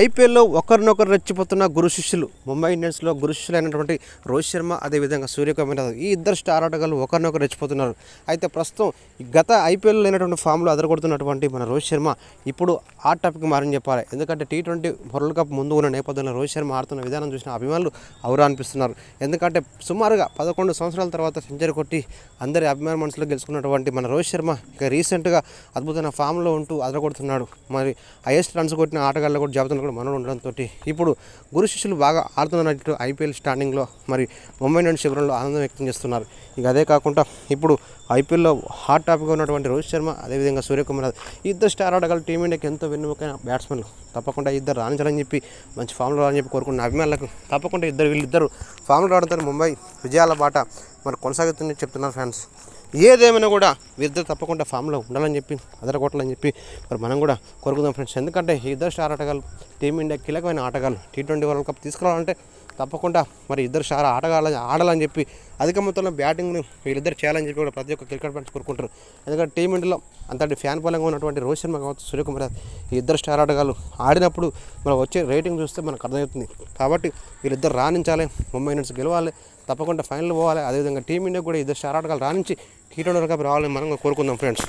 ఐపీఎల్లో ఒకరినొకరు రెచ్చిపోతున్న గురు శిష్యులు. ముంబై ఇండియన్స్లో గురు శిష్యులు అయినటువంటి రోహిత్ శర్మ, అదేవిధంగా సూర్యకుమార్ యాదవ్, ఈ ఇద్దరు స్టార్ ఆటగాళ్ళు ఒకరినొకరు రెచ్చిపోతున్నారు. అయితే ప్రస్తుతం గత ఐపీఎల్ లేనటువంటి ఫామ్లో అదరగొడుతున్నటువంటి మన రోహిత్ శర్మ ఇప్పుడు ఆ టాపిక్ మారని చెప్పాలి. ఎందుకంటే T20 వరల్డ్ కప్ ముందు ఉన్న నేపథ్యంలో రోహిత్ శర్మ ఆడుతున్న విధానం చూసిన అభిమానులు అవురా అనిపిస్తున్నారు. ఎందుకంటే సుమారుగా 11 సంవత్సరాల తర్వాత సెంచరీ కొట్టి అందరి అభిమాన మనసులో గెలుచుకున్నటువంటి మన రోహిత్ శర్మ ఇక రీసెంట్గా అద్భుతమైన ఫామ్లో ఉంటూ అదరగొడుతున్నాడు. మరి హైయెస్ట్ రన్స్ కొట్టిన ఆటగాళ్ళు కూడా జాబితాలో కూడా మనోడు ఉండడంతో ఇప్పుడు గురు శిష్యులు బాగా ఆడుతున్నట్టు ఐపీఎల్ స్టాండింగ్లో మరి ముంబై ఇండియన్స్ శిబిరంలో ఆనందం వ్యక్తం చేస్తున్నారు. ఇక అదే కాకుండా ఇప్పుడు ఐపీఎల్లో హాట్ టాపిక్గా ఉన్నటువంటి రోహిత్ శర్మ, అదేవిధంగా సూర్యకుమార్ యాదవ్, ఈ ఇద్దరు స్టార్ ఆటగాళ్ళు టీమిండియాకి ఎంతో వెన్నుముకైన బ్యాట్స్మెన్లు. తప్పకుండా ఇద్దరు రాణించాలని చెప్పి మంచి ఫామ్లో రాని చెప్పి కోరుకున్న అభిమానులకు తప్పకుండా వీళ్ళిద్దరు ఫామ్లో రావడంతో ముంబై విజయాల బాట మరి కొనసాగుతుందని చెప్తున్నారు ఫ్యాన్స్. ఏదేమైనా కూడా వీరిద్దరు తప్పకుండా ఫామ్లో ఉండాలని చెప్పి అదరగొట్టాలని చెప్పి మరి మనం కూడా కోరుకుందాం ఫ్రెండ్స్. ఎందుకంటే ఈ ఇద్దరు స్టార్ ఆటగాళ్ళు టీమిండియా కీలకమైన ఆటగాళ్ళు. T20 వరల్డ్ కప్ తీసుకురావాలంటే తప్పకుండా మరి ఇద్దరు స్టార్ ఆడాలని చెప్పి అధిక మొత్తంలో బ్యాటింగ్ని వీళ్ళిద్దరు చేయాలని చెప్పి కూడా ప్రతి ఒక్క క్రికెట్ ఫ్యాన్స్ కోరుకుంటారు. ఎందుకంటే టీమిండియాలో అంతటి ఫ్యాన్ బలంగా ఉన్నటువంటి రోహిత్ శర్మ కావచ్చు, సూర్యకుమార్ యాదవ్, ఈ ఇద్దరు స్టార్ ఆటగాళ్ళు ఆడినప్పుడు మనం వచ్చే రేటింగ్ చూస్తే మనకు అర్థమవుతుంది. కాబట్టి వీళ్ళిద్దరు రాణించాలి, ముంబై ఇండియన్స్ గెలవాలి, తప్పకుండా ఫైనల్ పోవాలి. అదేవిధంగా టీమిండియా కూడా ఇద్దరు స్టార్ ఆటగాళ్ళు రాణించి T20 వరల్డ్ కప్ రావాలని మనం కోరుకుందాం ఫ్రెండ్స్.